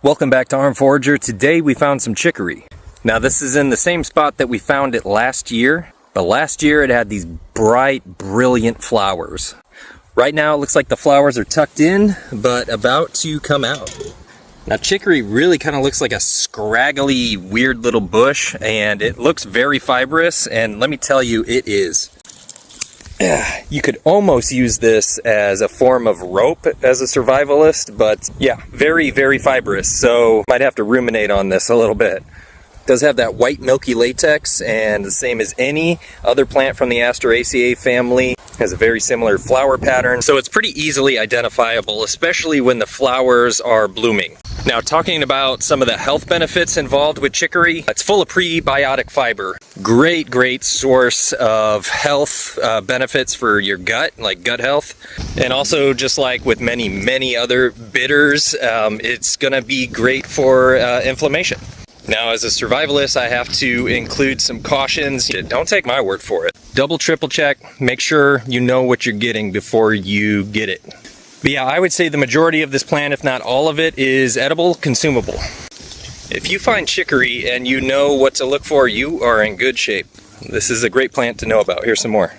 Welcome back to ARMEDFORAGER. Today we found some chicory. Now this is in the same spot that we found it last year, but last year it had these bright, brilliant flowers. Right now it looks like the flowers are tucked in, but about to come out. Now chicory really kind of looks like a scraggly, weird little bush, and it looks very fibrous, and let me tell you, it is. You could almost use this as a form of rope as a survivalist, but yeah, very, very fibrous, so might have to ruminate on this a little bit. It does have that white milky latex, and the same as any other plant from the Asteraceae family, has a very similar flower pattern, so it's pretty easily identifiable, especially when the flowers are blooming. Now, talking about some of the health benefits involved with chicory, it's full of prebiotic fiber. Great source of health benefits for your gut, like gut health. And also, just like with many other bitters, it's gonna be great for inflammation. Now, as a survivalist, I have to include some cautions. Don't take my word for it. Double, triple check, make sure you know what you're getting before you get it. But yeah, I would say the majority of this plant, if not all of it, is edible, consumable. If you find chicory and you know what to look for, you are in good shape. This is a great plant to know about. Here's some more.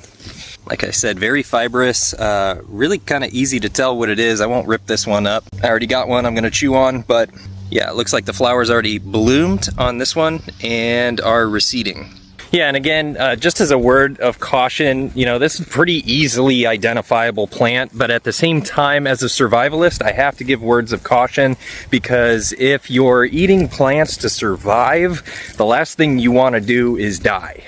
Like I said, very fibrous, really kind of easy to tell what it is. I won't rip this one up. I already got one I'm gonna chew on, but yeah, it looks like the flowers already bloomed on this one and are receding. Yeah, and again, just as a word of caution, you know, this is a pretty easily identifiable plant, but at the same time, as a survivalist, I have to give words of caution, because if you're eating plants to survive, the last thing you want to do is die.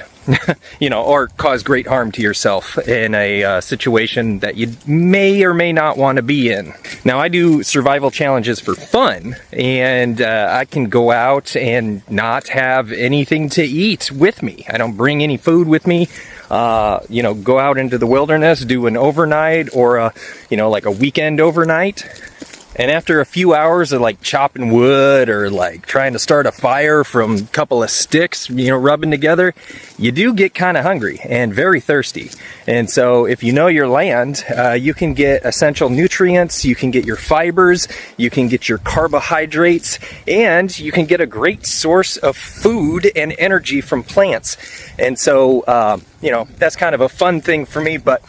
You know, or cause great harm to yourself in a situation that you may or may not want to be in. Now, I do survival challenges for fun, and I can go out and not have anything to eat with me. I don't bring any food with me. You know, go out into the wilderness, do an overnight or you know, like a weekend overnight. And after a few hours of like chopping wood or like trying to start a fire from a couple of sticks, you know, rubbing together, you do get kind of hungry and very thirsty. And so if you know your land, you can get essential nutrients, you can get your fibers, you can get your carbohydrates, and you can get a great source of food and energy from plants. And so, you know, that's kind of a fun thing for me, but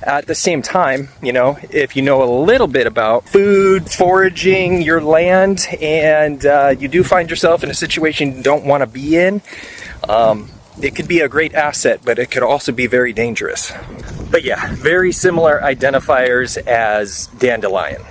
at the same time, you know, if you know a little bit about food, foraging, your land, and you do find yourself in a situation you don't want to be in, it could be a great asset, but it could also be very dangerous. But yeah, very similar identifiers as dandelion.